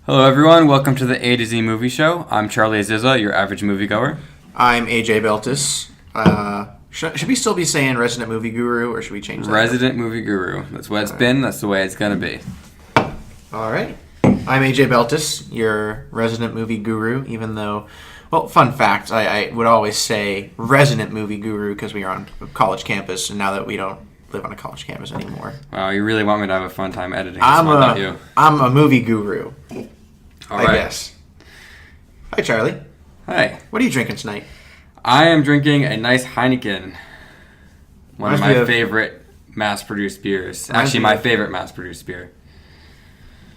Hello, everyone. Welcome to the A to Z Movie Show. I'm Charlie Aziza, your average moviegoer. I'm AJ Beltis. Should we still be saying Resident Movie Guru, or should we change that? Resident Movie Guru. That's what it's been. That's the way it's going to be. All right. I'm AJ Beltis, your Resident Movie Guru, even though... Well, fun fact, I would always say Resident Movie Guru because we are on a college campus, and now that we don't live on a college campus anymore. Wow, you really want me to have a fun time editing this one, don't you? I'm a movie guru, All I right. guess. Hi, Charlie. Hey. What are you drinking tonight? I am drinking a nice Heineken. One of Reminds me my of- favorite mass-produced beers. Reminds Actually, me my of- favorite mass-produced beer.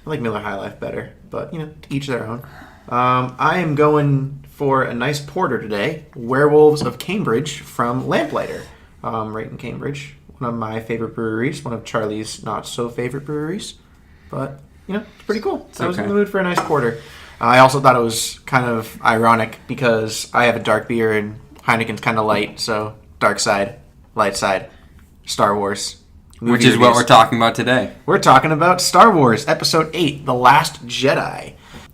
I like Miller High Life better, but, to each their own. I am going for a nice porter today, Werewolves of Cambridge from Lamplighter, right in Cambridge. One of my favorite breweries, one of Charlie's not-so-favorite breweries. But, it's pretty cool. So I was in the mood for a nice porter. I also thought it was kind of ironic because I have a dark beer and Heineken's kind of light, so dark side, light side, Star Wars. Which is what we're talking about today. We're talking about Star Wars Episode 8, The Last Jedi.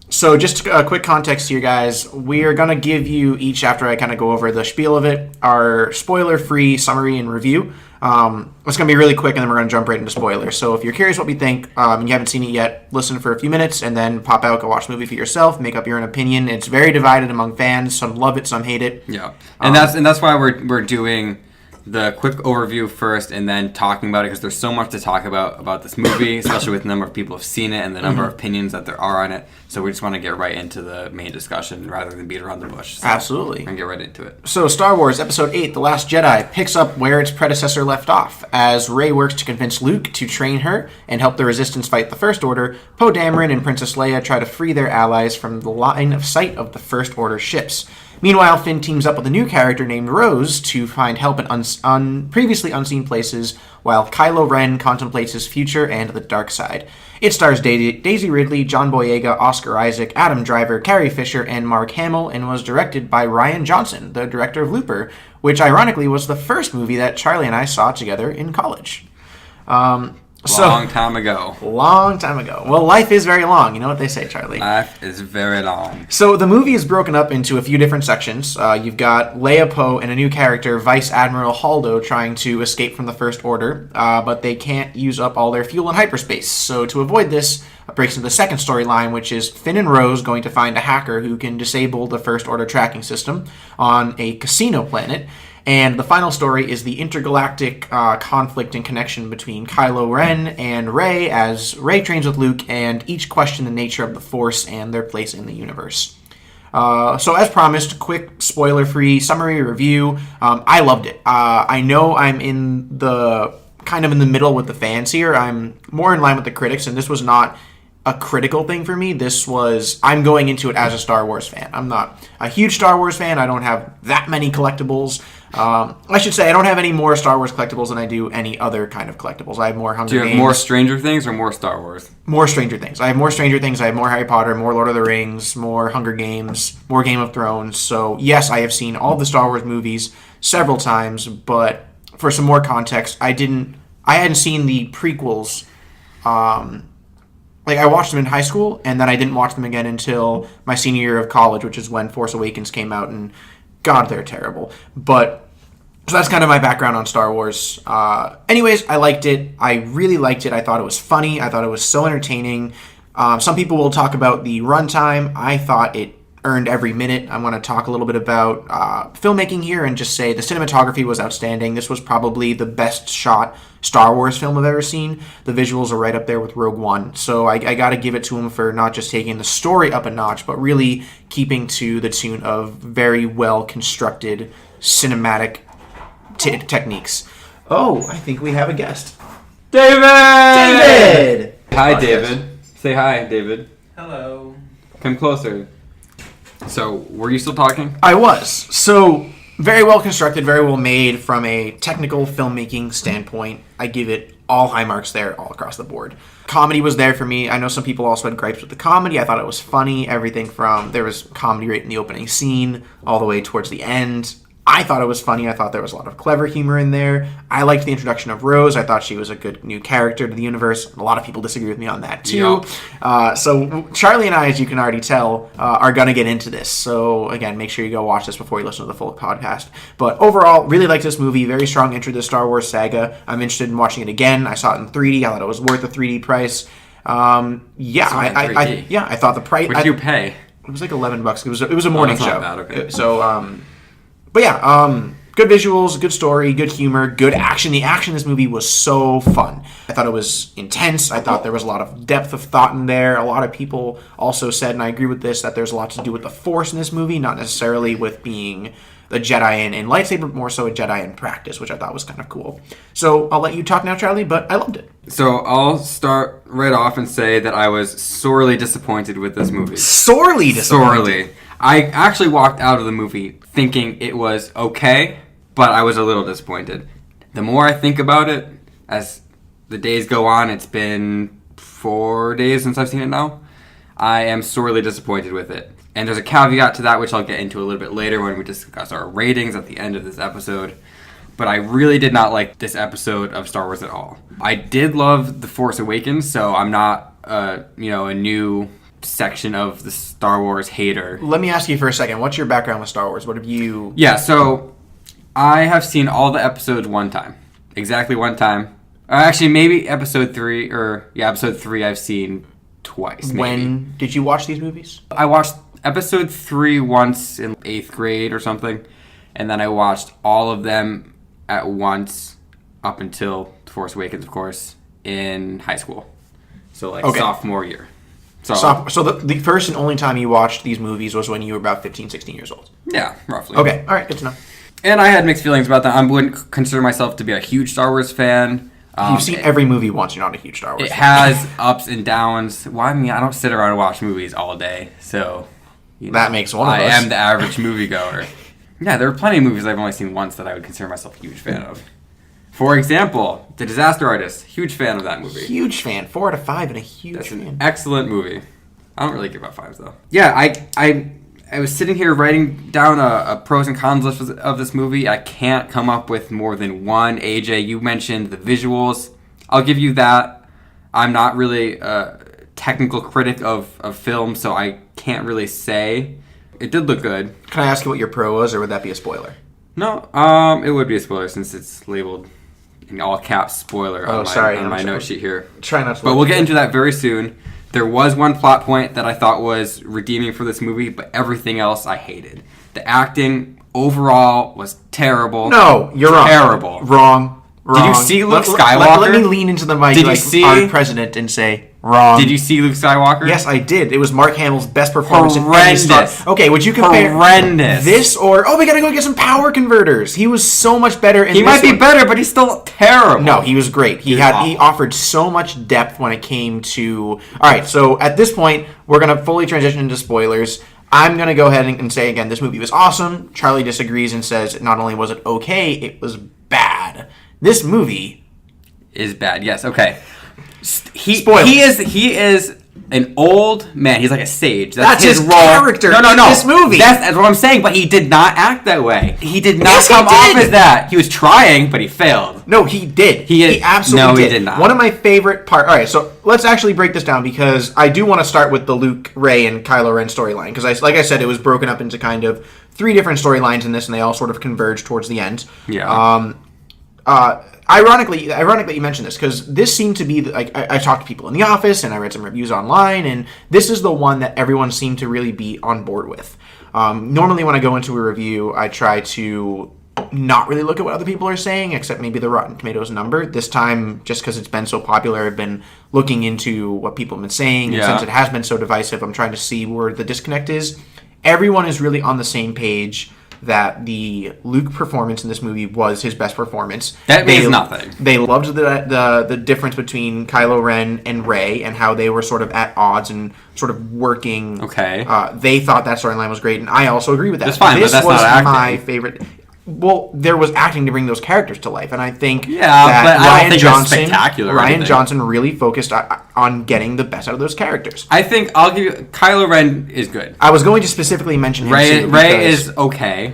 So just a quick context here, guys. We are going to give you each, after I kind of go over the spiel of it, our spoiler-free summary and review. It's going to be really quick, and then we're going to jump right into spoilers. So if you're curious what we think and you haven't seen it yet, listen for a few minutes, and then pop out, go watch the movie for yourself, make up your own opinion. It's very divided among fans. Some love it, some hate it. Yeah, and that's why we're doing the quick overview first and then talking about it, because there's so much to talk about this movie, especially with the number of people who have seen it and the number of opinions that there are on it. So we just want to get right into the main discussion rather than beat around the bush. So Absolutely. And get right into it. So Star Wars Episode 8, The Last Jedi, picks up where its predecessor left off. As Rey works to convince Luke to train her and help the Resistance fight the First Order, Poe Dameron and Princess Leia try to free their allies from the line of sight of the First Order ships. Meanwhile, Finn teams up with a new character named Rose to find help in previously unseen places, while Kylo Ren contemplates his future and the dark side. It stars Daisy Ridley, John Boyega, Oscar Isaac, Adam Driver, Carrie Fisher, and Mark Hamill, and was directed by Rian Johnson, the director of Looper, which ironically was the first movie that Charlie and I saw together in college. Long time ago. Long time ago. Well, life is very long. You know what they say, Charlie. Life is very long. So the movie is broken up into a few different sections. You've got Leia, Poe, and a new character, Vice Admiral Holdo, trying to escape from the First Order, but they can't use up all their fuel in hyperspace. So to avoid this, it breaks into the second storyline, which is Finn and Rose going to find a hacker who can disable the First Order tracking system on a casino planet. And the final story is the intergalactic conflict and connection between Kylo Ren and Rey as Rey trains with Luke, and each question the nature of the Force and their place in the universe. So as promised, quick spoiler-free summary review. I loved it. I know I'm in the middle with the fans here. I'm more in line with the critics, and this was not a critical thing for me. I'm going into it as a Star Wars fan. I'm not a huge Star Wars fan. I don't have that many collectibles. I should say I don't have any more Star Wars collectibles than I do any other kind of collectibles. I have more Hunger Games. Do you have more Stranger Things or more Star Wars? More Stranger Things. I have more Stranger Things. I have more Harry Potter, more Lord of the Rings, more Hunger Games, more Game of Thrones. So yes, I have seen all the Star Wars movies several times, but for some more context, I hadn't seen the prequels. I watched them in high school, and then I didn't watch them again until my senior year of college, which is when Force Awakens came out, and God, they're terrible. But, so that's kind of my background on Star Wars. Anyways, I liked it. I really liked it. I thought it was funny. I thought it was so entertaining. Some people will talk about the runtime. I thought it earned every minute. I'm going to talk a little bit about filmmaking here and just say the cinematography was outstanding. This was probably the best shot Star Wars film I've ever seen. The visuals are right up there with Rogue One. So I got to give it to him for not just taking the story up a notch, but really keeping to the tune of very well constructed cinematic techniques. Oh, I think we have a guest. David! David! Hi, David. Say hi, David. Hello. Come closer. So, were you still talking? I was. So, very well constructed, very well made from a technical filmmaking standpoint. I give it all high marks there, all across the board. Comedy was there for me. I know some people also had gripes with the comedy. I thought it was funny. Everything from, there was comedy right in the opening scene, all the way towards the end. I thought it was funny. I thought there was a lot of clever humor in there. I liked the introduction of Rose. I thought she was a good new character to the universe. A lot of people disagree with me on that, too. Yep. So Charlie and I, as you can already tell, are going to get into this. So, again, make sure you go watch this before you listen to the full podcast. But overall, really liked this movie. Very strong intro to the Star Wars saga. I'm interested in watching it again. I saw it in 3D. I thought it was worth the 3D price. I thought the price... What did you pay? It was like $11. It was a morning show. Not bad, okay. So, good visuals, good story, good humor, good action. The action in this movie was so fun. I thought it was intense. I thought there was a lot of depth of thought in there. A lot of people also said, and I agree with this, that there's a lot to do with the Force in this movie, not necessarily with being the Jedi in lightsaber, but more so a Jedi in practice, which I thought was kind of cool. So I'll let you talk now, Charlie, but I loved it. So I'll start right off and say that I was sorely disappointed with this movie. Sorely disappointed? Sorely. I actually walked out of the movie thinking it was okay, but I was a little disappointed. The more I think about it, as the days go on, it's been 4 days since I've seen it now, I am sorely disappointed with it. And there's a caveat to that, which I'll get into a little bit later when we discuss our ratings at the end of this episode. But I really did not like this episode of Star Wars at all. I did love The Force Awakens, so I'm not, a new section of the Star Wars hater. Let me ask you for a second, what's your background with Star Wars? What have you... Yeah, so I have seen all the episodes one time. Exactly one time. Actually, maybe episode 3 I've seen twice, maybe. When did you watch these movies? I watched episode 3 once in 8th grade or something, and then I watched all of them at once up until The Force Awakens, of course, in high school. So, sophomore year. So the first and only time you watched these movies was when you were about 15, 16 years old? Yeah, roughly. Okay, all right, good to know. And I had mixed feelings about that. I wouldn't consider myself to be a huge Star Wars fan. You've seen every movie once, you're not a huge Star Wars fan. It has ups and downs. Well, I mean, I don't sit around and watch movies all day, so... that makes one of us. I am the average moviegoer. Yeah, there are plenty of movies I've only seen once that I would consider myself a huge fan of. For example, The Disaster Artist. Huge fan of that movie. Huge fan. 4 out of 5 and a huge That's fan. An excellent movie. I don't really give out 5s, though. Yeah, I was sitting here writing down a pros and cons list of this movie. I can't come up with more than one. AJ, you mentioned the visuals. I'll give you that. I'm not really a technical critic of film, so I can't really say. It did look good. Can I ask you what your pro was, or would that be a spoiler? No, it would be a spoiler since it's labeled in all caps spoiler on my note sheet here. Try not to. But we'll get into that very soon. There was one plot point that I thought was redeeming for this movie, but everything else I hated. The acting overall was terrible. No, you're wrong. Terrible. Wrong. Did you see Luke Skywalker? Let me lean into the mic our president and say, wrong. Did you see Luke Skywalker? Yes, I did. It was Mark Hamill's best performance Horrendous. in any Star... Okay, would you compare Horrendous. This or... Oh, we gotta go get some power converters. He was so much better in He might be better, but he's still terrible. No, he was great. He offered so much depth when it came to... Alright, so at this point, we're gonna fully transition into spoilers. I'm going to go ahead and say again, this movie was awesome. Charlie disagrees and says not only was it okay, it was bad. This movie... is bad, yes, okay. Spoilers. He is an old man. He's like a sage. That's his role. character no. in this movie. That's what I'm saying, but he did not act that way. He did not Yes, come he did. off as that. He was trying, but he failed. No, he did. He absolutely did. He did not. One of my favorite parts... Alright, so let's actually break this down because I do want to start with the Luke, Rey, and Kylo Ren storyline because, like I said, it was broken up into kind of 3 different storylines in this and they all sort of converge towards the end. Yeah. Ironically, you mentioned this because this seemed to be like I talked to people in the office and I read some reviews online, and this is the one that everyone seemed to really be on board with. Normally, when I go into a review, I try to not really look at what other people are saying, except maybe the Rotten Tomatoes number. This time, just because it's been so popular, I've been looking into what people have been saying, and since it has been so divisive, I'm trying to see where the disconnect is. Everyone is really on the same page that the Luke performance in this movie was his best performance. That means nothing. They loved the difference between Kylo Ren and Rey and how they were sort of at odds and sort of working. Okay. They thought that storyline was great, and I also agree with that. That's fine, this but that's was not acting. my favorite. Well, there was acting to bring those characters to life, and I think but I don't think it was spectacular. Ryan Johnson really focused on getting the best out of those characters. I think I'll give you... Kylo Ren is good. I was going to specifically mention him Rey is okay.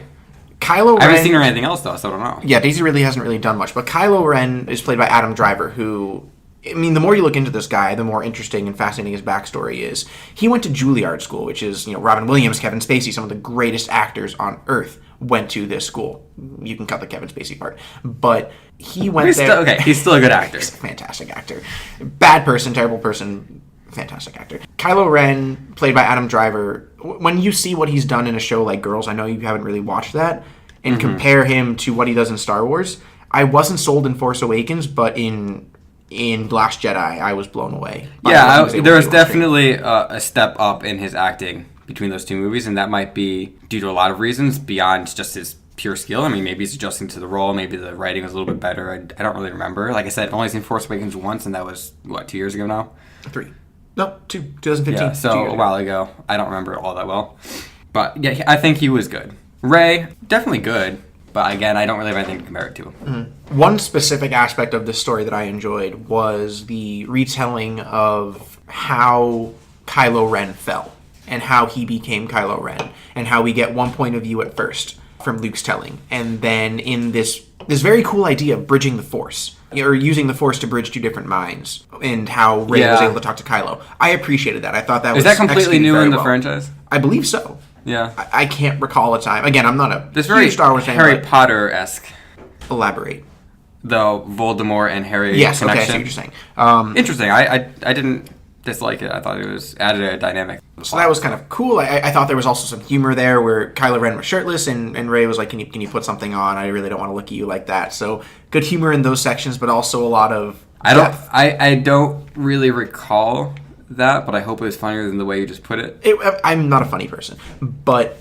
Kylo Ren... I haven't seen her in anything else, though, so I don't know. Yeah, Daisy Ridley hasn't really done much. But Kylo Ren is played by Adam Driver, who... I mean, the more you look into this guy, the more interesting and fascinating his backstory is. He went to Juilliard School, which is, Robin Williams, Kevin Spacey, some of the greatest actors on Earth went to this school. You can cut the Kevin Spacey part. But he went there... He's still a good actor. He's a fantastic actor. Bad person, terrible person, fantastic actor. Kylo Ren, played by Adam Driver, when you see what he's done in a show like Girls, I know you haven't really watched that, and compare him to what he does in Star Wars, I wasn't sold in Force Awakens, but in Last Jedi, I was blown away. Yeah, there was definitely a step up in his acting between those two movies, and that might be due to a lot of reasons beyond just his pure skill. I mean, maybe he's adjusting to the role. Maybe the writing was a little bit better. I don't really remember. Like I said, I've only seen Force Awakens once, and that was, 2 years ago now? 3. No, 2015. Yeah, so a while ago. I don't remember it all that well. But, yeah, I think he was good. Rey, definitely good. But again, I don't really have anything to compare it to. Mm-hmm. One specific aspect of this story that I enjoyed was the retelling of how Kylo Ren fell and how he became Kylo Ren and how we get one point of view at first from Luke's telling. And then in this very cool idea of bridging the Force, or using the Force to bridge two different minds, and how Rey was able to talk to Kylo. I appreciated that. I thought that was Is that completely new in the franchise? I believe so. Yeah. I can't recall a time. Again, I'm not a huge Star Wars fan. Harry Potter-esque. Elaborate. The Voldemort and Harry connection. Okay, I see what you're saying. Interesting. I didn't dislike it. I thought it was added a dynamic. So that was kind of cool. I thought there was also some humor there where Kylo Ren was shirtless and Rey was like, can you put something on? I really don't want to look at you like that. So good humor in those sections, but also a lot of depth. I don't really recall that, but I hope it was funnier than the way you just put it. I'm not a funny person, but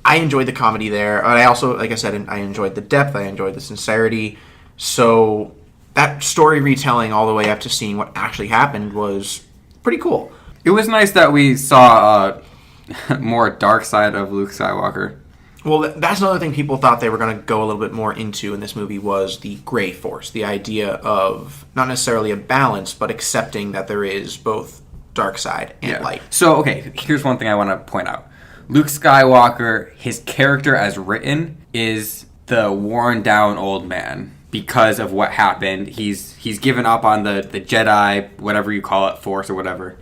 I enjoyed the comedy there. I also, like I said, I enjoyed the depth. I enjoyed the sincerity. So that story retelling all the way up to seeing what actually happened was pretty cool. It was nice that we saw a more dark side of Luke Skywalker. Well, that's another thing people thought they were going to go a little bit more into in this movie was the gray force, the idea of not necessarily a balance, but accepting that there is both dark side and light. So, okay, here's one thing I want to point out. Luke Skywalker, his character as written, is the worn down old man because of what happened. He's given up on the Jedi, whatever you call it, Force or whatever.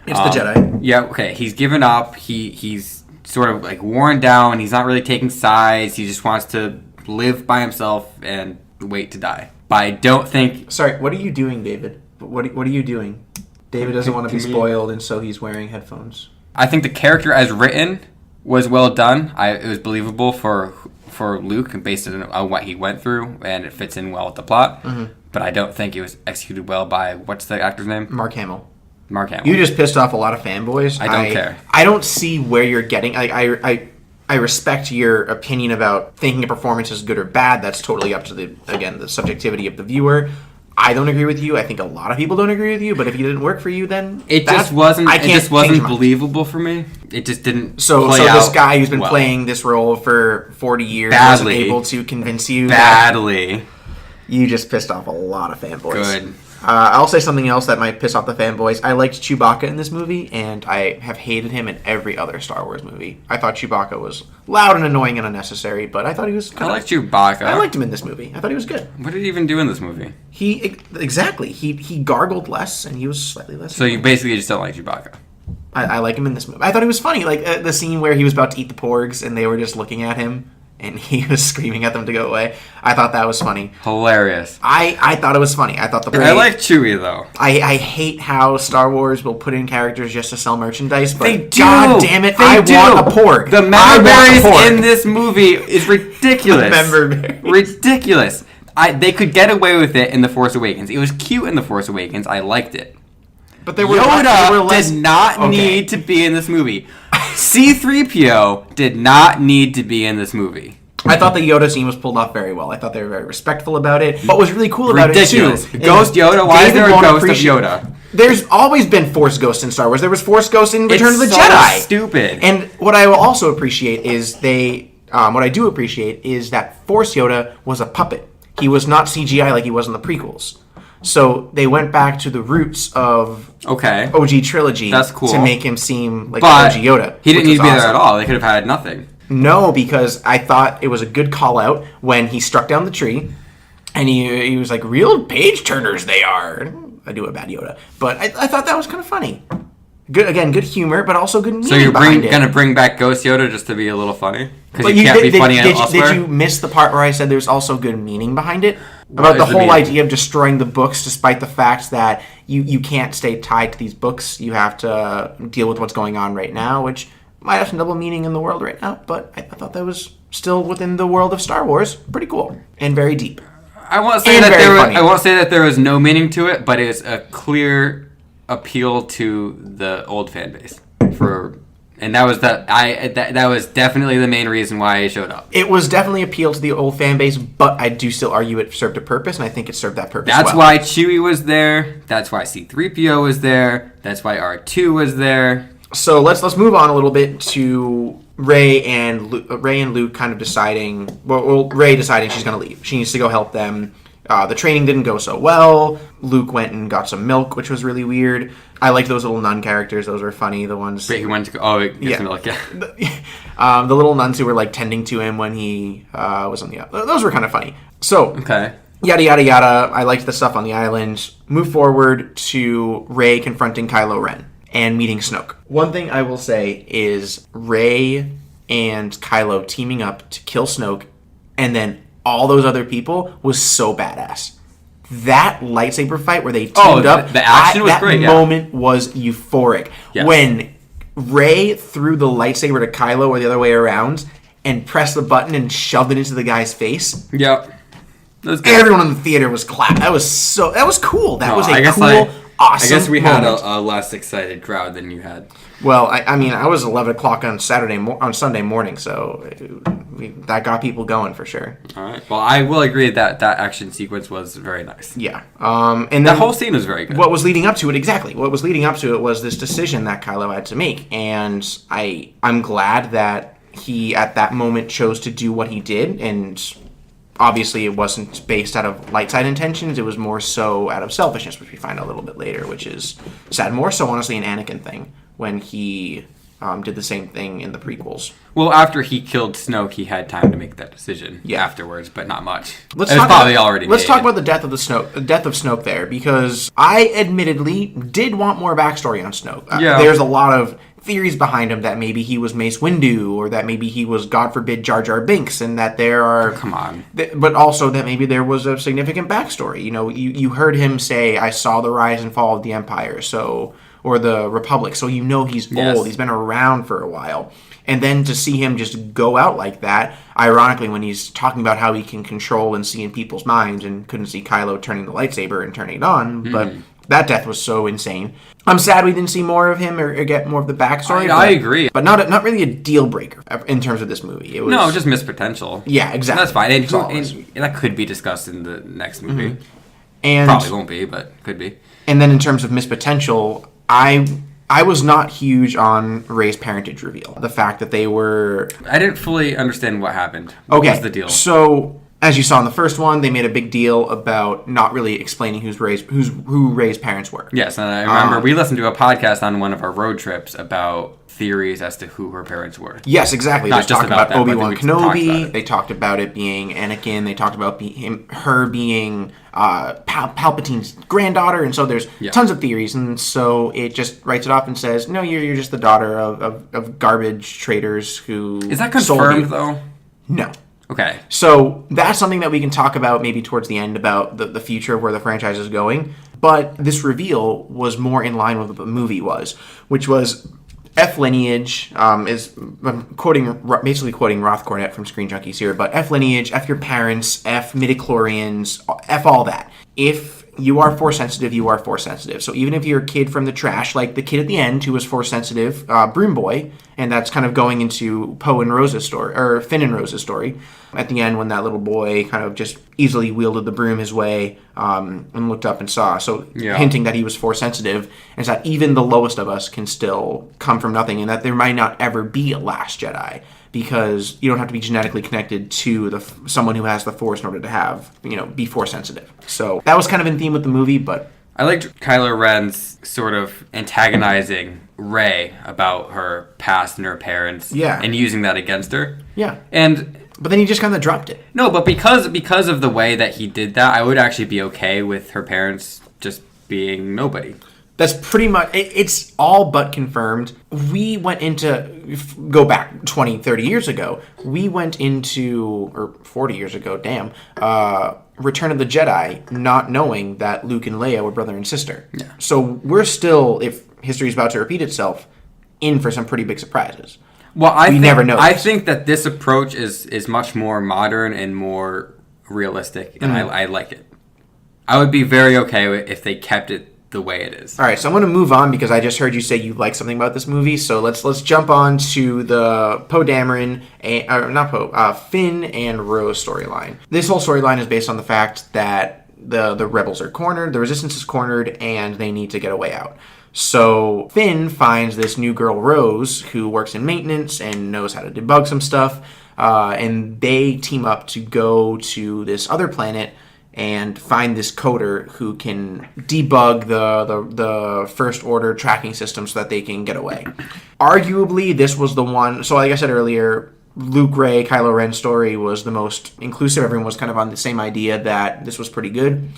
It's the Jedi. Yeah, okay. He's given up. He's sort of like worn down. He's not really taking sides. He just wants to live by himself and wait to die. But I don't think... Sorry, what are you doing, David? What are you doing? David doesn't want to be spoiled, and so he's wearing headphones. I think the character as written was well done. It was believable for Luke and based on what he went through, and it fits in well with the plot. Mm-hmm. But I don't think it was executed well by... What's the actor's name? Mark Hamill. You just pissed off a lot of fanboys. I don't care. I don't see where you're getting... I respect your opinion about thinking a performance is good or bad. That's totally up to the subjectivity of the viewer. I don't agree with you. I think a lot of people don't agree with you. But if it didn't work for you, then it just wasn't believable for me. It just didn't. So this guy who's been playing this role for 40 years wasn't able to convince you badly. You just pissed off a lot of fanboys. Good. I'll say something else that might piss off the fanboys. I liked Chewbacca in this movie, and I have hated him in every other Star Wars movie. I thought Chewbacca was loud and annoying and unnecessary, but I thought he was... I like Chewbacca. I liked him in this movie. I thought he was good. What did he even do in this movie? He gargled less, and he was slightly less... So you basically just don't like Chewbacca? I like him in this movie. I thought he was funny. Like, the scene where he was about to eat the porgs, and they were just looking at him, and he was screaming at them to go away. I thought that was funny. Hilarious. I thought it was funny. I thought I like Chewie, though. I hate how Star Wars will put in characters just to sell merchandise, but they do. God damn it, I want a porg. The member berries in this movie is ridiculous. Member berries. Ridiculous. They could get away with it in The Force Awakens. It was cute in The Force Awakens. I liked it. But there were Yoda did not need to be in this movie. C-3PO did not need to be in this movie. I thought the Yoda scene was pulled off very well. I thought they were very respectful about it. What was really cool about it, too... Ghost Yoda? Why is there a ghost of Yoda? There's always been Force ghosts in Star Wars. There was Force ghosts in Return of the Jedi. It's stupid. And what I will also appreciate is what I do appreciate is that Force Yoda was a puppet. He was not CGI like he was in the prequels. So they went back to the roots of OG trilogy That's cool. to make him seem like OG Yoda. He didn't need to be there at all. They could have had nothing. No, because I thought it was a good call out when he struck down the tree, and he was like, real page turners they are. I do a bad Yoda, but I thought that was kind of funny. Good humor, but also good meaning. So you're behind it. gonna bring back Ghost Yoda just to be a little funny? Because you can't be funny Did elsewhere? you miss the part where I said there's also good meaning behind it? About the whole idea of destroying the books, despite the fact that you can't stay tied to these books. You have to deal with what's going on right now, which might have some double meaning in the world right now, but I thought that was still within the world of Star Wars. Pretty cool and very deep. I won't say that there was no meaning to it, but it's a clear appeal to the old fan base. And that was definitely the main reason why I showed up. It was definitely appeal to the old fan base, but I do still argue it served a purpose, and I think it served that purpose. That's why Chewie was there. That's why C-3PO was there. That's why R2 was there. So let's move on a little bit to Rey and Luke kind of deciding. Well, Rey deciding she's going to leave. She needs to go help them. The training didn't go so well. Luke went and got some milk, which was really weird. I liked those little nun characters. Those were funny. The ones. Wait, he went to go. Oh, get some milk. Yeah. The little nuns who were like tending to him when he was on the. Those were kind of funny. So. Okay. Yada yada yada. I liked the stuff on the island. Move forward to Rey confronting Kylo Ren and meeting Snoke. One thing I will say is Rey and Kylo teaming up to kill Snoke, and then all those other people was so badass. That lightsaber fight where they teamed up, the action was great. That moment was euphoric. Yes. When Rey threw the lightsaber to Kylo or the other way around and pressed the button and shoved it into the guy's face. Yep. Everyone in the theater was clapping. That was cool. That was a cool, awesome I guess we moment. had a less excited crowd than you had. Well, I mean, I was 11 o'clock on Sunday morning, so that got people going for sure. All right. Well, I will agree that action sequence was very nice. Yeah. And the whole scene was very good. What was leading up to it was this decision that Kylo had to make, and I'm glad that he at that moment chose to do what he did, and obviously it wasn't based out of light side intentions. It was more so out of selfishness, which we find out a little bit later, which is sad. More so, honestly, an Anakin thing when he did the same thing in the prequels. Well, after he killed Snoke, he had time to make that decision afterwards, but not much. Let's talk about the death of Snoke there, because I admittedly did want more backstory on Snoke. There's a lot of theories behind him that maybe he was Mace Windu, or that maybe he was, God forbid, Jar Jar Binks, and that there are... Come on. But also that maybe there was a significant backstory. You know, you heard him say, I saw the rise and fall of the Empire, or the Republic, so you know he's old. He's been around for a while. And then to see him just go out like that, ironically, when he's talking about how he can control and see in people's minds, and couldn't see Kylo turning the lightsaber and turning it on, but that death was so insane. I'm sad we didn't see more of him or get more of the backstory. I agree. But not really a deal breaker in terms of this movie. It was, just missed potential. Yeah, exactly. That's fine. And that could be discussed in the next movie. Mm-hmm. And probably won't be, but could be. And then in terms of missed potential, I was not huge on Rey's parentage reveal. The fact that they were... I didn't fully understand what happened. What was the deal? So, as you saw in the first one, they made a big deal about not really explaining who Rey's parents were. Yes, and I remember we listened to a podcast on one of our road trips about theories as to who her parents were. Yes, exactly. They talked about Obi-Wan Kenobi. They talked about it being Anakin. They talked about her being Palpatine's granddaughter. And so there's tons of theories. And so it just writes it off and says, no, you're just the daughter of garbage traders who... Is that confirmed, though? No. Okay. So that's something that we can talk about maybe towards the end about the future of where the franchise is going. But this reveal was more in line with what the movie was, which was... F lineage is, I'm basically quoting Roth Cornet from Screen Junkies here, but F lineage, F your parents, F midichlorians, F all that. If you are Force sensitive, you are Force sensitive. So even if you're a kid from the trash, like the kid at the end who was Force sensitive, Broom Boy, and that's kind of going into Poe and Rose's story, or Finn and Rose's story, at the end when that little boy kind of just easily wielded the broom his way and looked up and saw. So hinting that he was Force sensitive, and that even the lowest of us can still come from nothing, and that there might not ever be a Last Jedi, because you don't have to be genetically connected to someone who has the Force in order to be Force sensitive. So that was kind of in theme with the movie, but I liked Kylo Ren's sort of antagonizing Rey about her past and her parents, and using that against her. Yeah, but then he just kind of dropped it. No, but because of the way that he did that, I would actually be okay with her parents just being nobody. That's pretty much, it's all but confirmed. We went into, go back 20, 30 years ago, or 40 years ago, damn, Return of the Jedi, not knowing that Luke and Leia were brother and sister. Yeah. So we're still, if history's about to repeat itself, in for some pretty big surprises. Well, never know. I think that this approach is much more modern and more realistic, and I like it. I would be very okay if they kept it the way it is. All right, so I'm going to move on because I just heard you say you like something about this movie. So let's jump on to the Poe Dameron, Finn and Rose storyline. This whole storyline is based on the fact that the rebels are cornered, the resistance is cornered, and they need to get a way out. So Finn finds this new girl, Rose, who works in maintenance and knows how to debug some stuff, and they team up to go to this other planet and find this coder who can debug the First Order tracking system so that they can get away. Arguably, this was the one... So like I said earlier, Luke, Rey, Kylo Ren story was the most inclusive. Everyone was kind of on the same idea that this was pretty good.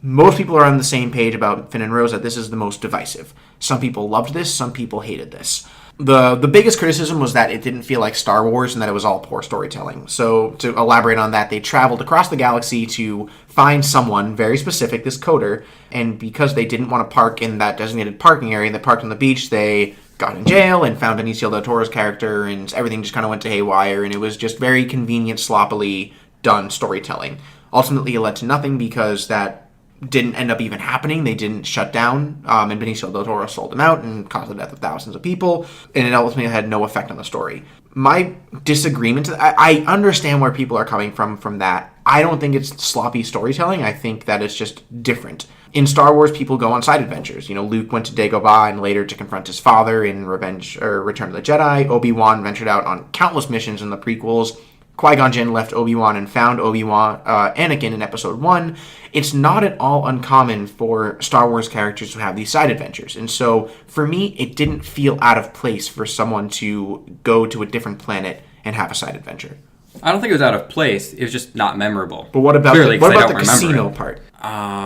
Most people are on the same page about Finn and Rose that this is the most divisive. Some people loved this, some people hated this. The biggest criticism was that it didn't feel like Star Wars and that it was all poor storytelling. So to elaborate on that, they traveled across the galaxy to find someone very specific, this coder, and because they didn't want to park in that designated parking area, they parked on the beach, they got in jail and found Benicio del Toro's character, and everything just kind of went to haywire, and it was just very convenient, sloppily done storytelling. Ultimately, it led to nothing because that didn't end up even happening. They didn't shut down, and Benicio del Toro sold them out and caused the death of thousands of people, and it ultimately had no effect on the story. My disagreement, I understand where people are coming from that. I don't think it's sloppy storytelling. I think that it's just different. In Star Wars, people go on side adventures. You know, Luke went to Dagobah and later to confront his father in Return of the Jedi. Obi-Wan ventured out on countless missions in the prequels. Qui-Gon Jinn left Obi-Wan and found Anakin in Episode 1. It's not at all uncommon for Star Wars characters to have these side adventures. And so, for me, it didn't feel out of place for someone to go to a different planet and have a side adventure. I don't think it was out of place. It was just not memorable. But what about the casino part?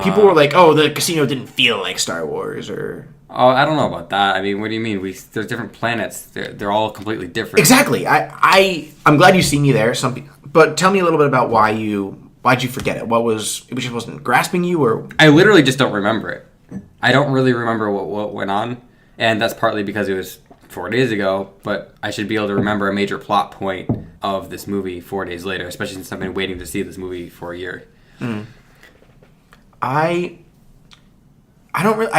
People were like, oh, the casino didn't feel like Star Wars, or... Oh, I don't know about that. I mean, what do you mean? There's different planets. They're all completely different. Exactly. I'm glad you see me there. But tell me a little bit about why'd you forget it? It just wasn't grasping you, or? I literally just don't remember it. I don't really remember what went on, and that's partly because it was 4 days ago. But I should be able to remember a major plot point of this movie 4 days later, especially since I've been waiting to see this movie for a year. I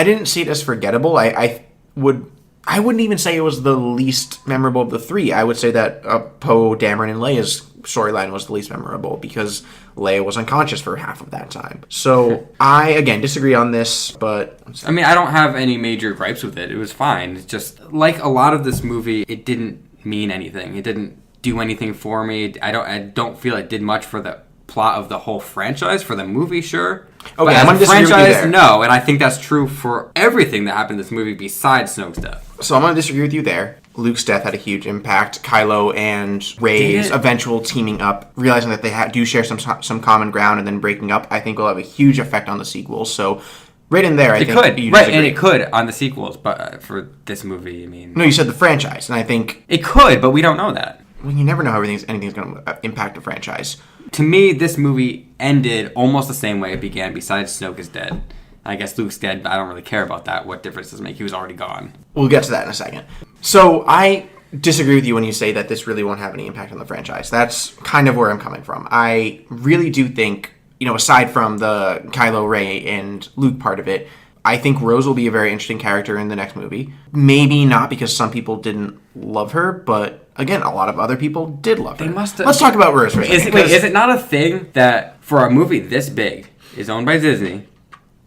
didn't see it as forgettable. I wouldn't even say it was the least memorable of the three. I would say that Poe, Dameron, and Leia's storyline was the least memorable because Leia was unconscious for half of that time. So I, again, disagree on this, but... I mean, I don't have any major gripes with it. It was fine. It's just, like a lot of this movie, it didn't mean anything. It didn't do anything for me. I don't feel it did much for the plot of the whole franchise. For the movie, sure. Okay, I'm going to disagree with you there. No, and I think that's true for everything that happened in this movie besides Snoke's death. So I'm going to disagree with you there. Luke's death had a huge impact. Kylo and Rey's eventual teaming up, realizing that they do share some common ground, and then breaking up, I think will have a huge effect on the sequels. So right in there, I think you disagree. And it could on the sequels, but for this movie, I mean... No, you said the franchise, and I think... It could, but we don't know that. Well, you never know how anything's going to impact a franchise. To me, this movie ended almost the same way it began, besides Snoke is dead. I guess Luke's dead, but I don't really care about that. What difference does it make? He was already gone. We'll get to that in a second. So I disagree with you when you say that this really won't have any impact on the franchise. That's kind of where I'm coming from. I really do think, aside from the Kylo, Rey, and Luke part of it, I think Rose will be a very interesting character in the next movie. Maybe not because some people didn't love her, but again, a lot of other people did love her. Let's talk about Rose for a second. Is it not a thing that for a movie this big, is owned by Disney,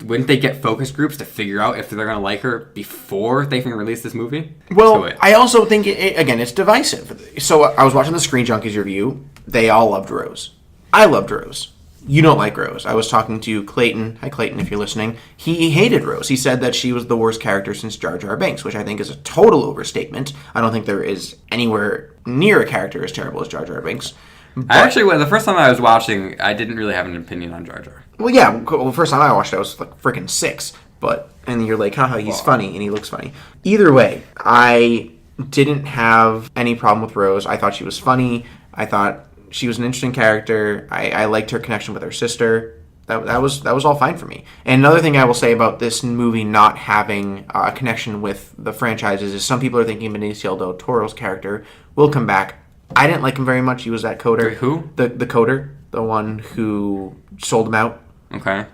wouldn't they get focus groups to figure out if they're going to like her before they can release this movie? Well, I also think, it's divisive. So I was watching the Screen Junkies review. They all loved Rose. I loved Rose. you don't like Rose. I was talking to Clayton. Hi, Clayton, if you're listening. He hated Rose. He said that she was the worst character since Jar Jar Binks, which I think is a total overstatement. I don't think there is anywhere near a character as terrible as Jar Jar Binks. But, the first time I was watching, I didn't really have an opinion on Jar Jar. Well, yeah. Well, the first time I watched it, I was like freaking 6. And you're like, haha, he's funny, and he looks funny. Either way, I didn't have any problem with Rose. I thought she was funny. I thought she was an interesting character. I liked her connection with her sister. That was all fine for me. And another thing I will say about this movie not having a connection with the franchises is some people are thinking Benicio del Toro's character will come back. I didn't like him very much. He was that coder. Wait, who? The coder, the one who sold him out. Okay.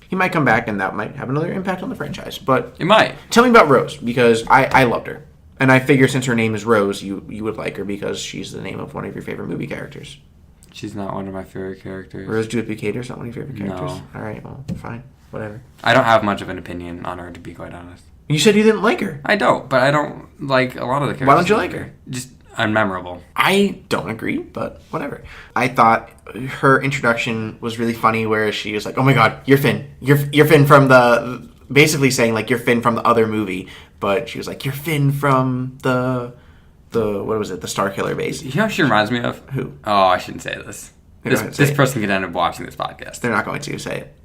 He might come back, and that might have another impact on the franchise. But it might. Tell me about Rose, because I loved her. And I figure since her name is Rose, you would like her because she's the name of one of your favorite movie characters. She's not one of my favorite characters. Rose Duplicator's not one of your favorite characters? No. All right, well, fine. Whatever. I don't have much of an opinion on her, to be quite honest. You said you didn't like her. I don't, but I don't like a lot of the characters. Why don't you like her? Just unmemorable. I don't agree, but whatever. I thought her introduction was really funny, where she was like, "Oh my God, you're Finn. You're Finn from the," basically saying like you're Finn from the other movie, but she was like, "You're Finn from the what was it? The Starkiller base." You know what she reminds me of? Who? Oh, I shouldn't say this. This person could end up watching this podcast. They're not going to say it.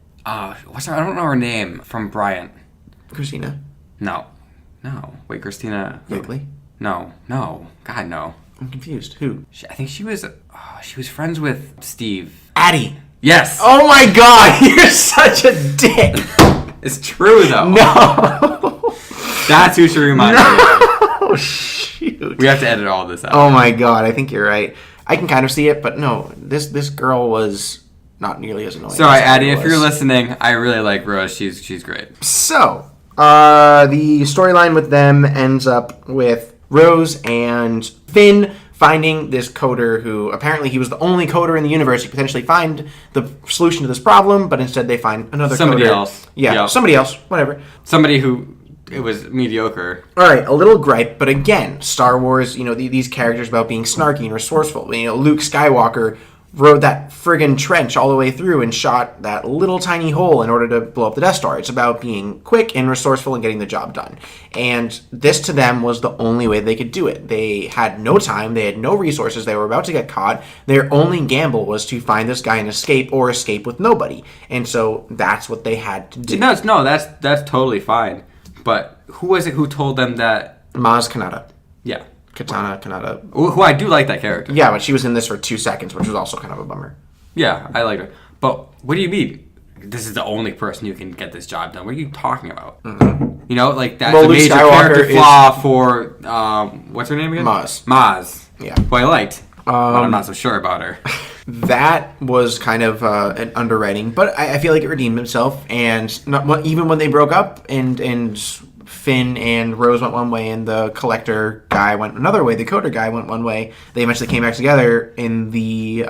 What's her? I don't know her name from Bryant. Christina. No. Wait, Christina. Higley. No. God, no. I'm confused. Who? I think she was friends with Steve. Addie. Yes. Oh my God, you're such a dick. It's true though. No. That's who she reminds me of. Oh shoot. We have to edit all this out. Oh my God, I think you're right. I can kind of see it, but no, this girl was not nearly as annoying. Sorry, Addie, if you're listening, I really like Rose. She's great. So, the storyline with them ends up with Rose and Finn finding this coder who apparently he was the only coder in the universe who could potentially find the solution to this problem, but instead they find another somebody coder. else. Yeah, yep. Somebody else, whatever. Somebody who it was mediocre. All right, a little gripe, but again, Star Wars, these characters about being snarky and resourceful. Luke Skywalker rode that friggin' trench all the way through and shot that little tiny hole in order to blow up the Death Star. It's about being quick and resourceful and getting the job done. And this to them was the only way they could do it. They had no time. They had no resources. They were about to get caught. Their only gamble was to find this guy and escape, or escape with nobody. And so that's what they had to do. No, that's totally fine. But who was it who told them that? Maz Kanata. Yeah. Katana Kanata. Who I do like that character. Yeah, but she was in this for 2 seconds, which was also kind of a bummer. Yeah, I like her. But what do you mean? This is the only person who can get this job done. What are you talking about? Mm-hmm. That's well, a major Skywalker character flaw for what's her name again? Maz. Yeah. Who I liked. But I'm not so sure about her. That was kind of an underwriting, but I feel like it redeemed himself. And even when they broke up, and Finn and Rose went one way, and the collector guy went another way, the coder guy went one way, they eventually came back together in the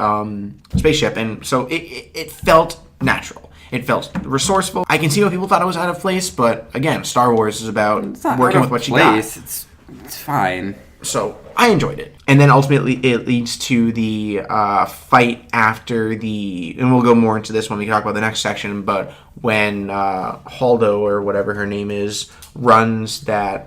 spaceship, and so it felt natural. It felt resourceful. I can see why people thought it was out of place, but again, Star Wars is about working with what you got. It's fine. So I enjoyed it. And then ultimately it leads to the fight after and we'll go more into this when we talk about the next section, but when Holdo, or whatever her name is, runs the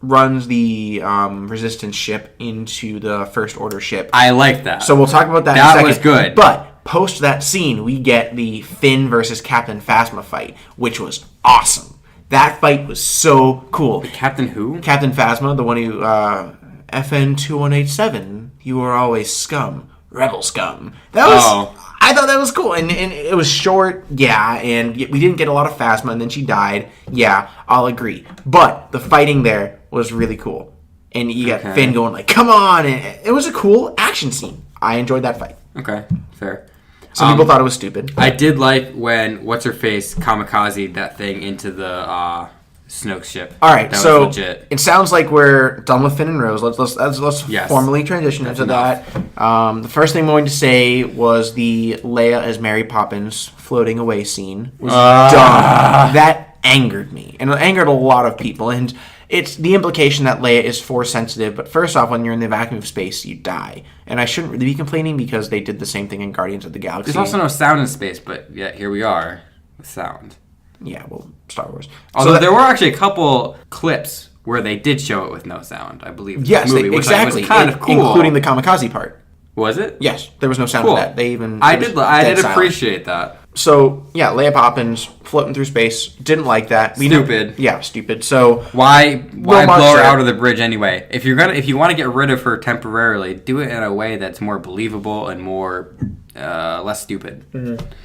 Resistance ship into the First Order ship. I like that. So we'll talk about that in a second. That was good. But post that scene, we get the Finn versus Captain Phasma fight, which was awesome. That fight was so cool. Captain who? Captain Phasma, the one who, FN 2187, you are always scum. Rebel scum. I thought that was cool. And it was short, yeah, and we didn't get a lot of Phasma, and then she died. Yeah, I'll agree. But the fighting there was really cool. And you got Finn going like, come on! And it was a cool action scene. I enjoyed that fight. Okay, fair. Some people thought it was stupid. I did like when what's-her-face kamikaze that thing into the Snoke's ship. All right, that so was legit. It sounds like we're done with Finn and Rose. Let's yes. formally transition into that. The first thing I'm going to say was the Leia as Mary Poppins floating away scene was dumb. That angered me, and it angered a lot of people. And It's the implication that Leia is force sensitive, but first off, when you're in the vacuum of space, you die. And I shouldn't really be complaining because they did the same thing in Guardians of the Galaxy. There's also no sound in space, but yet here we are with sound. Yeah, well, Star Wars. Although there were actually a couple clips where they did show it with no sound, I believe. Yes, movie, exactly. Was kind of cool. Including the kamikaze part. Was it? Yes, there was no sound Cool. in that. They even I did silent. appreciate that. So, yeah, Leia Poppins floating through space. Didn't like that. Stupid. Yeah, stupid. So Why Well, blow her Mark out of the bridge anyway? If you want to get rid of her temporarily, do it in a way that's more believable and more less stupid.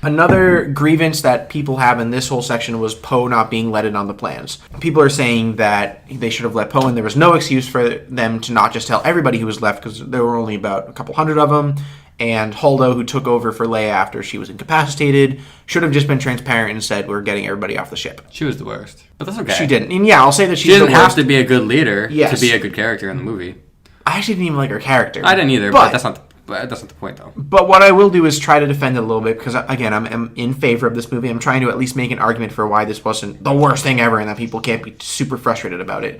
another grievance that people have in this whole section was Poe not being let in on the plans. People are saying that they should have let Poe in. There was no excuse for them to not just tell everybody who was left because there were only about a couple hundred of them. And Holdo, who took over for Leia after she was incapacitated, should have just been transparent and said, we're getting everybody off the ship. She was the worst. But that's okay. She didn't. And yeah, I'll say that She she's didn't the have worst. to be a good leader Yes. to be a good character in the movie. I actually didn't even like her character. I didn't either, but that's not the point, though. But what I will do is try to defend it a little bit because, again, I'm in favor of this movie. I'm trying to at least make an argument for why this wasn't the worst thing ever and that people can't be super frustrated about it.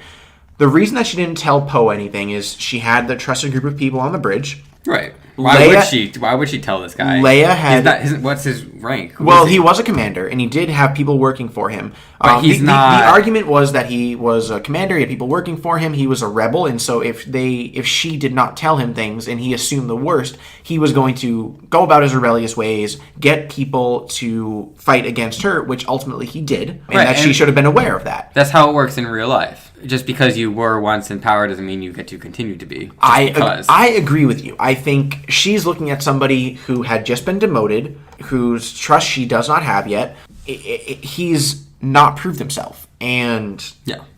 The reason that she didn't tell Poe anything is she had the trusted group of people on the bridge. Right. Why would she tell this guy? Leia had... What's his rank? He was a commander, and he did have people working for him. But he's not... The argument was that he was a commander, he had people working for him, he was a rebel, and so if she did not tell him things, and he assumed the worst, he was going to go about his rebellious ways, get people to fight against her, which ultimately he did, and she should have been aware of that. That's how it works in real life. Just because you were once in power doesn't mean you get to continue to be. I agree with you. I think she's looking at somebody who had just been demoted, whose trust she does not have yet. He's not proved himself. And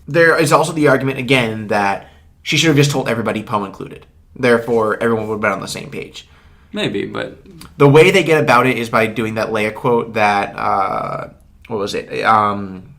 there is also the argument, again, that she should have just told everybody, Poe included. Therefore, everyone would have been on the same page. Maybe, but... The way they get about it is by doing that Leia quote that... what was it?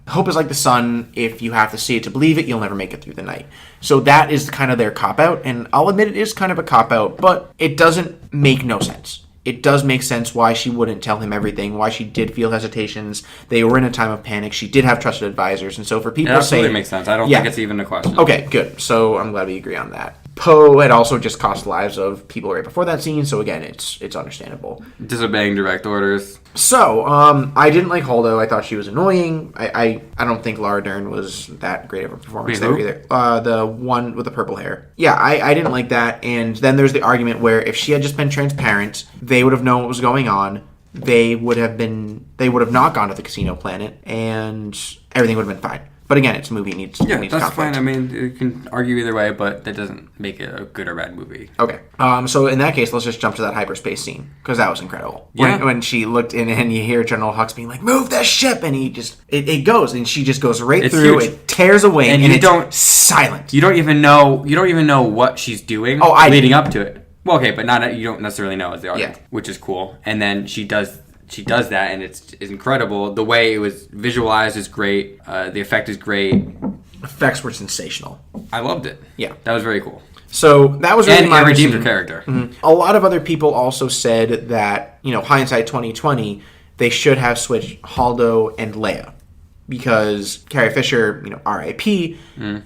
Hope is like the sun. If you have to see it to believe it, you'll never make it through the night. So that is kind of their cop-out, and I'll admit it is kind of a cop-out, but it doesn't make no sense. It does make sense why she wouldn't tell him everything, why she did feel hesitations. They were in a time of panic. She did have trusted advisors, and so for people to say... It absolutely makes sense. I don't think it's even a question. Okay, good. So I'm glad we agree on that. Poe had also just cost the lives of people right before that scene, so again, it's understandable. Disobeying direct orders. So, I didn't like Holdo. I thought she was annoying. I don't think Laura Dern was that great of a performance there either. The one with the purple hair. Yeah, I didn't like that. And then there's the argument where if she had just been transparent, they would have known what was going on. They would have not gone to the casino planet, and everything would have been fine. But again, it's a movie. It needs that's conflict. fine. I mean, you can argue either way, but that doesn't make it a good or bad movie. Okay. So in that case, let's just jump to that hyperspace scene, because that was incredible. Yeah. When she looked in and you hear General Hux being like, move this ship! And he just... It goes, and she just goes right through. Huge. It tears away, and it's silent. You don't even know what she's doing leading up to it. Well, okay, but you don't necessarily know as the audience, which is cool. And then she does that, and it's incredible. The way it was visualized is great. The effect is great. Effects were sensational. I loved it. Yeah. That was very cool. So that was really my redeemed her character. Mm-hmm. A lot of other people also said that, hindsight 2020, they should have switched Holdo and Leia. Because Carrie Fisher, R.I.P.,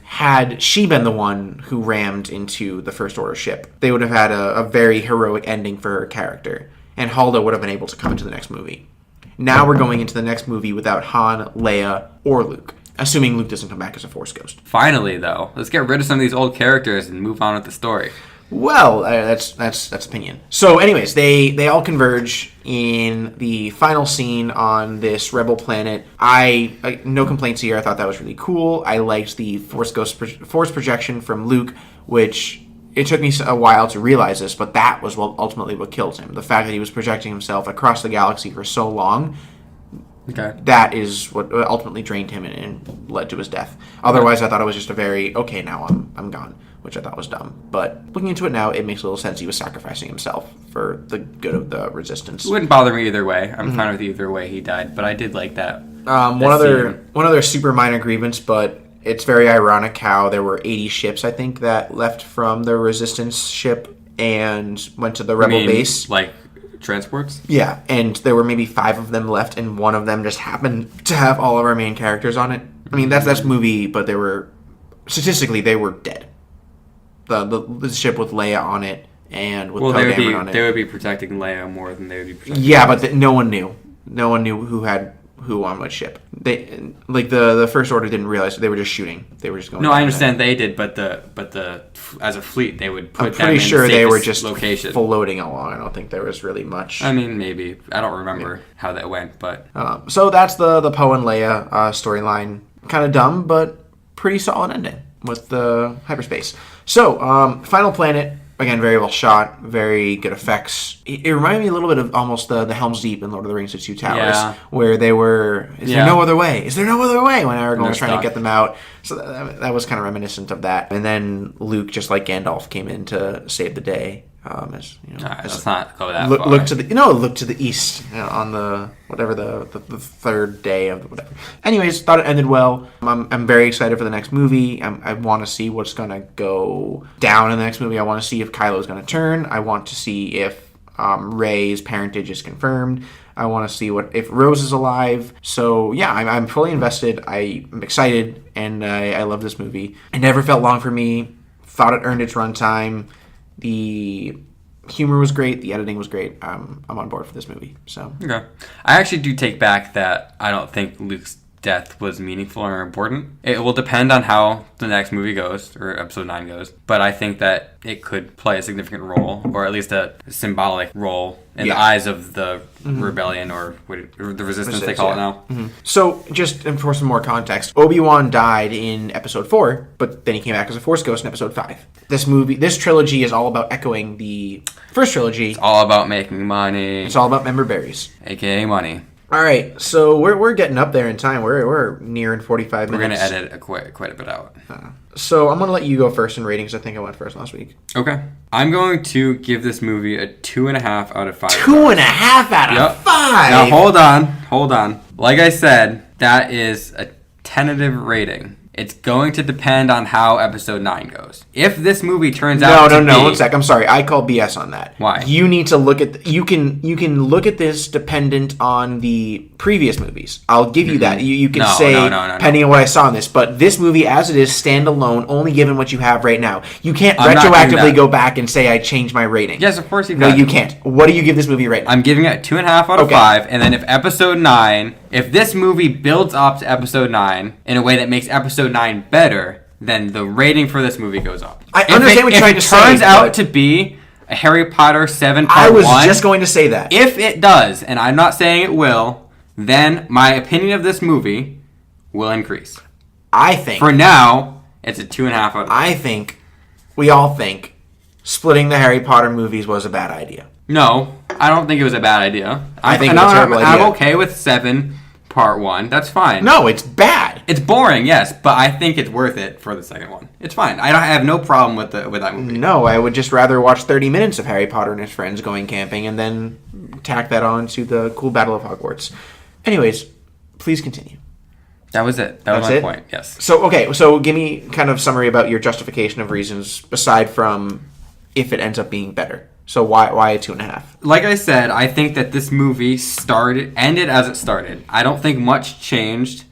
had she been the one who rammed into the First Order ship, they would have had a very heroic ending for her character. And Holdo would have been able to come into the next movie. Now we're going into the next movie without Han, Leia, or Luke. Assuming Luke doesn't come back as a Force ghost. Finally, though. Let's get rid of some of these old characters and move on with the story. Well, that's opinion. So anyways, they all converge in the final scene on this rebel planet. I no complaints here. I thought that was really cool. I liked the Force projection from Luke, which... It took me a while to realize this, but that was ultimately what killed him. The fact that he was projecting himself across the galaxy for so long, that is what ultimately drained him and led to his death. Otherwise, I thought it was just a very, now I'm gone, which I thought was dumb. But looking into it now, it makes a little sense. He was sacrificing himself for the good of the Resistance. It wouldn't bother me either way. I'm fine with either way he died, but I did like that. One other super minor grievance, but... It's very ironic how there were 80 ships, I think, that left from the Resistance ship and went to the Rebel base. Like transports? Yeah, and there were maybe 5 of them left, and one of them just happened to have all of our main characters on it. I mean, that's movie, but there were statistically, they were dead. The ship with Leia on it and with Poe they Dameron on it. They would be protecting Leia more than they would be protecting. Yeah, but no one knew. No one knew who had who on what ship. They the First Order didn't realize they were just shooting. They were just going. No, I understand they did, but the as a fleet they would put. I'm pretty sure they were just location. floating along. I don't think there was really much. I mean, maybe I don't remember how that went, but so that's the Poe and Leia storyline. Kind of dumb, but pretty solid ending with the hyperspace. So Final Planet. Again, very well shot, very good effects. It reminded me a little bit of almost the Helm's Deep in Lord of the Rings: The Two Towers, where they were, is there no other way? Is there no other way? When Aragorn was trying to get them out. So that was kind of reminiscent of that. And then Luke, just like Gandalf, came in to save the day. Let's not go that far. Look to the east on the whatever the third day of whatever. Anyways, thought it ended well. I'm very excited for the next movie. I want to see what's gonna go down in the next movie. I want to see if Kylo's gonna turn. I want to see if Rey's parentage is confirmed. I want to see if Rose is alive. So yeah, I'm fully invested. I'm excited, and I love this movie. It never felt long for me. Thought it earned its runtime. The humor was great. The editing was great. I'm on board for this movie. So okay, I actually do take back that I don't think Luke's death was meaningful or important. It will depend on how the next movie goes, or episode 9 goes. But I think that it could play a significant role, or at least a symbolic role in the eyes of the rebellion, or the resistance they call it now. Mm-hmm. So, just for some more context, Obi-Wan died in episode 4, but then he came back as a Force Ghost in episode 5. This trilogy is all about echoing the first trilogy. It's all about making money. It's all about member berries. AKA money. All right, so we're getting up there in time. We're nearing 45 minutes. We're going to edit quite a bit out. So I'm going to let you go first in ratings. I think I went first last week. Okay. I'm going to give this movie a 2.5 out of 5. 2.5 out of 5? Now, hold on. Like I said, that is a tentative rating. It's going to depend on how episode 9 goes. If this movie turns out to be... No, 1 sec. I'm sorry. I call BS on that. Why? You need to look at... You can look at this dependent on the previous movies. I'll give you that. You can say, depending on what I saw in this. But this movie, as it is, standalone, only given what you have right now. You can't retroactively go back and say, I changed my rating. Yes, of course you can. No, you can't. What do you give this movie right now? I'm giving it 2.5 out of 5. And then if episode 9... If this movie builds up to episode 9 in a way that makes episode 9 better, then the rating for this movie goes up. I understand what you're trying to say. If it turns out to be a Harry Potter 7 part 1... I was just going to say that. If it does, and I'm not saying it will, then my opinion of this movie will increase. I think... For now, it's a 2.5 out of 5. I think, we all think, splitting the Harry Potter movies was a bad idea. No, I don't think it was a bad idea. I think it's a terrible idea. I'm okay with 7 part 1. That's fine. No, it's bad. It's boring, yes, but I think it's worth it for the second one. It's fine. I have no problem with that movie. No, I would just rather watch 30 minutes of Harry Potter and his friends going camping and then tack that on to the cool Battle of Hogwarts. Anyways, please continue. That was it. That was my point, yes. So give me kind of summary about your justification of reasons aside from if it ends up being better. So why a 2.5? Like I said, I think that this movie ended as it started. I don't think much changed.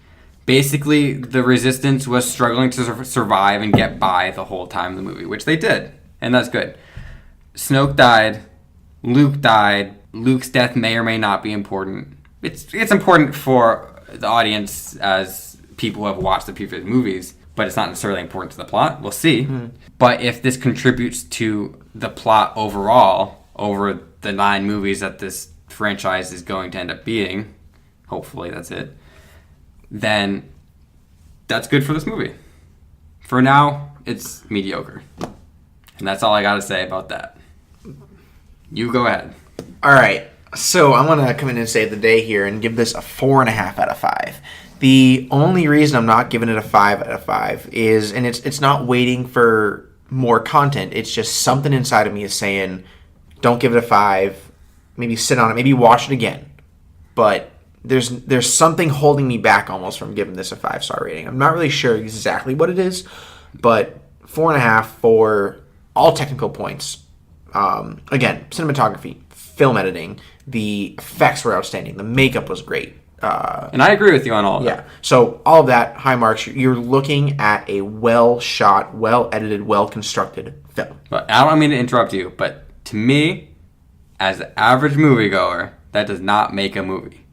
Basically, the Resistance was struggling to survive and get by the whole time of the movie, which they did, and that's good. Snoke died. Luke died. Luke's death may or may not be important. It's important for the audience as people who have watched the previous movies, but it's not necessarily important to the plot. We'll see. Mm-hmm. But if this contributes to the plot overall over the 9 movies that this franchise is going to end up being, hopefully that's it, then that's good for this movie. For now, it's mediocre. And that's all I got to say about that. You go ahead. All right. So I'm going to come in and save the day here and give this a 4.5 out of 5. The only reason I'm not giving it a 5 out of 5 is, and it's not waiting for more content, it's just something inside of me is saying, don't give it a 5, maybe sit on it, maybe watch it again. But there's something holding me back almost from giving this a 5-star rating. I'm not really sure exactly what it is, but 4.5 for all technical points. Again, cinematography, film editing, the effects were outstanding, the makeup was great. And I agree with you on all of that. Yeah. So all of that, high marks. You're looking at a well-shot, well-edited, well-constructed film. But I don't mean to interrupt you, but to me, as the average moviegoer, that does not make a movie.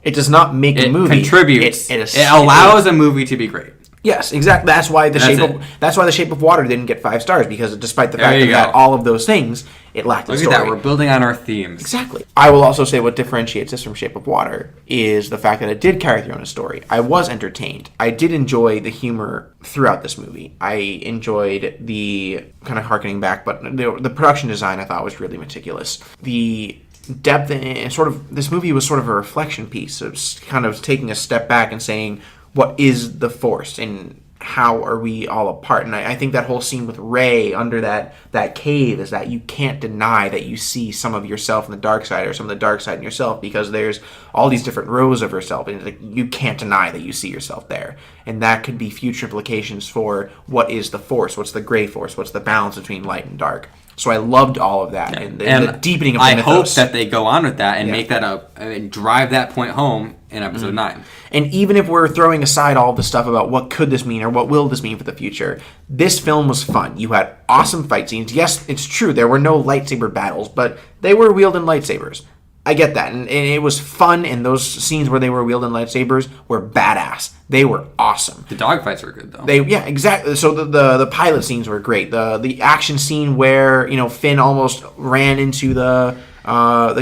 It does not make a movie. It contributes. It allows a movie to be great. Yes, exactly. That's why the Shape of Water didn't get 5 stars, because despite the fact that it had all of those things, it lacked a story. Look at that, we're building on our themes. Exactly. I will also say what differentiates this from Shape of Water is the fact that it did carry through on a story. I was entertained. I did enjoy the humor throughout this movie. I enjoyed the kind of harkening back, but the production design I thought was really meticulous. The depth and sort of this movie was sort of a reflection piece. It was kind of taking a step back and saying, what is the Force and how are we all apart? And I think that whole scene with Rey under that cave is that you can't deny that you see some of yourself in the dark side, or some of the dark side in yourself, because there's all these different rows of yourself, and like, you can't deny that you see yourself there. And that could be future implications for what is the Force, what's the gray Force, what's the balance between light and dark. So I loved all of that, and the deepening of the mythos. I hope that they go on with that and make that and drive that point home in episode 9. And even if we're throwing aside all the stuff about what could this mean or what will this mean for the future, this film was fun. You had awesome fight scenes. Yes, it's true, there were no lightsaber battles, but they were wielding lightsabers. I get that, and it was fun, and those scenes where they were wielding lightsabers were badass. They were awesome. The dogfights were good, though. Yeah, exactly. So the pilot scenes were great. The action scene where Finn almost ran into the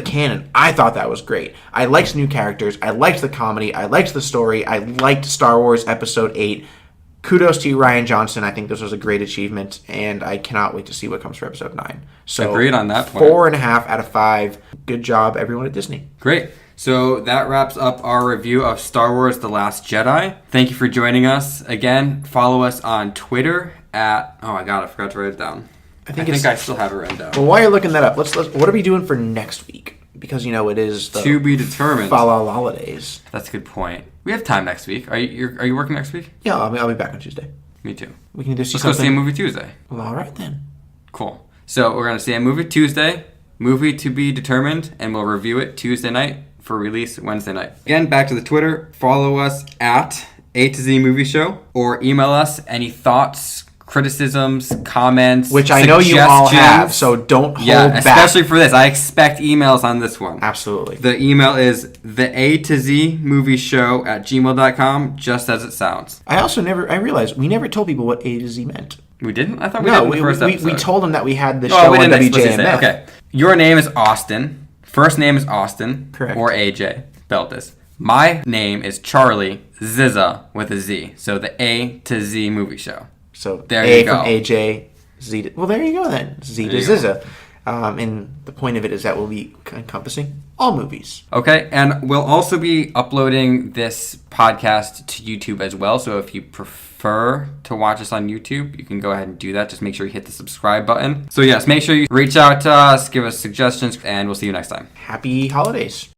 cannon, I thought that was great. I liked new characters. I liked the comedy. I liked the story. I liked Star Wars Episode 8. Kudos to you, Rian Johnson. I think this was a great achievement, and I cannot wait to see what comes for Episode 9. So agreed on that point. 4.5 out of 5. Good job, everyone at Disney. Great. So that wraps up our review of Star Wars The Last Jedi. Thank you for joining us. Again, follow us on Twitter at... Oh my god, I forgot to write it down. I think I still have it written down. Well, while you're looking that up, let's what are we doing for next week? Because, it is the... To be determined. Fall holidays. That's a good point. We have time next week. Are you working next week? Yeah, I'll be back on Tuesday. Me too. We can just Let's go see a movie Tuesday. Well, all right then. Cool. So we're going to see a movie Tuesday, movie to be determined, and we'll review it Tuesday night for release Wednesday night. Again, back to the Twitter. Follow us at A to Z Movie Show, or email us any thoughts, criticisms, comments, which I know you all have, so don't hold back. Especially for this. I expect emails on this one. Absolutely. The email is the A to Z Movie Show at gmail.com, just as it sounds. I realized we never told people what A to Z meant. We didn't? I thought we did in the first episode. We told them that we had the show on WJMF. Okay. Your name is Austin. First name is Austin. Correct. Or AJ. Beltis. My name is Charlie Zizza with a Z. So the A to Z Movie Show. So there A you go. from AJ, Z to... Well, there you go then. Z to Zizza. And the point of it is that we'll be encompassing all movies. Okay, and we'll also be uploading this podcast to YouTube as well. So if you prefer to watch us on YouTube, you can go ahead and do that. Just make sure you hit the subscribe button. So yes, make sure you reach out to us, give us suggestions, and we'll see you next time. Happy holidays.